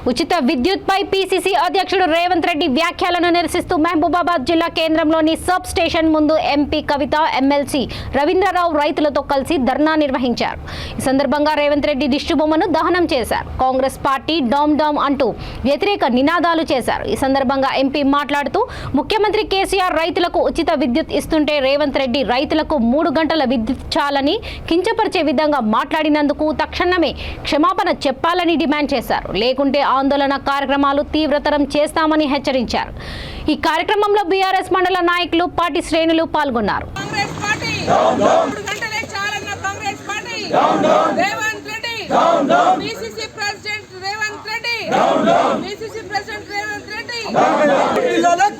ఉచిత విద్యుత్పై పీసీసీ అధ్యక్షుడు రేవంత్ రెడ్డి వ్యాఖ్యలను నిరసిస్తూ మహబూబాబాద్ జిల్లా కేంద్రంలోని సబ్ స్టేషన్ ముందు ఎంపీ కవిత, ఎమ్మెల్సీ రవీంద్రరావు రైతులతో కలిసి ధర్నా నిర్వహించారు. ఈ సందర్భంగా రేవంత్ రెడ్డి దిష్టిబొమ్మను దహనం చేశారు. కాంగ్రెస్ పార్టీ డామ్ డామ్ అంటూ వ్యతిరేక నినాదాలు చేశారు. ఈ సందర్భంగా ఎంపీ మాట్లాడుతూ ముఖ్యమంత్రి కేసీఆర్ రైతులకు ఉచిత విద్యుత్ ఇస్తుంటే రేవంత్ రెడ్డి రైతులకు 3 గంటల విద్యుత్ చాలని కించపరిచే విధంగా మాట్లాడినందుకు తక్షణమే క్షమాపణ చెప్పాలని డిమాండ్ చేశారు. లేకుంటే ఆందోళన కార్యక్రమాలు తీవ్రతరం చేస్తామని హెచ్చరించారు. ఈ కార్యక్రమంలో బీఆర్ఎస్ మండల నాయకులు, పార్టీ శ్రేణులు పాల్గొన్నారు.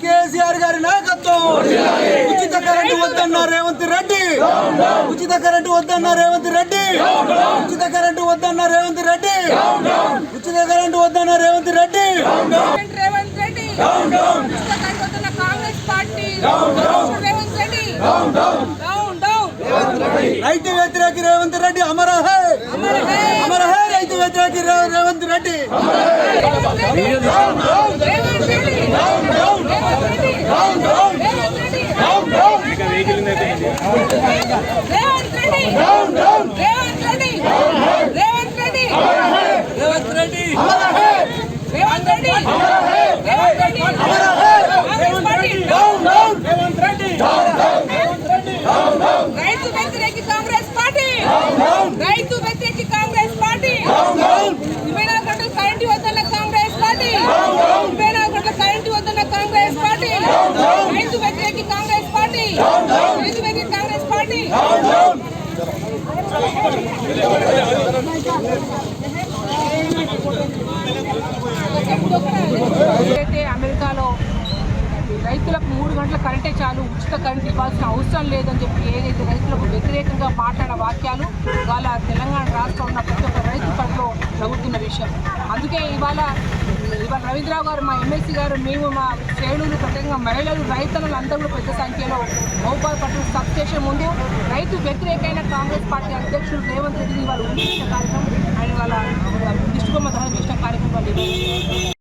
కేసీఆర్ గారి నాయకత్వం. ఉచిత కరెంటు వద్దన్న రేవంత్ రెడ్డి, ఉచిత కరెంటు వద్దన్న రేవంత్ రెడ్డి, ఉచిత కరెంటు వద్దన్న రేవంత్ రెడ్డి, ఉచిత కరెంటు వద్దన్న రేవంత్ రెడ్డి. రైతు వ్యతిరేక రేవంత్ రెడ్డి అమర హై, అమర హై. రైతు వ్యతిరేక రేవంత్ రెడ్డి. రైతు వ్యతిరేక కాంగ్రెస్ పార్టీ, రైతు వ్యతిరేక కాంగ్రెస్ పార్టీ, 24 గంటల కరెంటు వద్దన్న కాంగ్రెస్ పార్టీ, 24 గంటల కరెంటు వద్దన్న కాంగ్రెస్ పార్టీ, రైతు వ్యతిరేక కాంగ్రెస్ పార్టీ, రైతు వ్యతిరేక కాంగ్రెస్ పార్టీ. అయితే అమెరికాలో రైతులకు 3 గంటల కరెంటే చాలు, ఉచిత కరెంట్ ఇవ్వాల్సిన అవసరం లేదని చెప్పి ఏదైతే రైతులకు వ్యతిరేకంగా మాట్లాడిన వాక్యాలు ఇవాళ తెలంగాణ రాష్ట్రంలో ఉన్న ప్రతి ఒక్క రైతు పట్ల జరుగుతున్న విషయం. అందుకే ఇవాళ రవీంద్రరావు గారు, మా ఎమ్మెల్సీ గారు, మేము, మా శ్రేణులు, ప్రత్యేకంగా మహిళలు, రైతులు అందరూ పెద్ద సంఖ్యలో మహబూబాబాద్ పట్టణ సబ్ స్టేషన్ ముందు రైతు వ్యతిరేకమైన కాంగ్రెస్ పార్టీ అధ్యక్షుడు రేవంత్ రెడ్డిని వాళ్ళు ఉంచిన కార్యక్రమం ఆయన వాళ్ళ దిష్టిబొమ్మ దహనం చేసిన కార్యక్రమం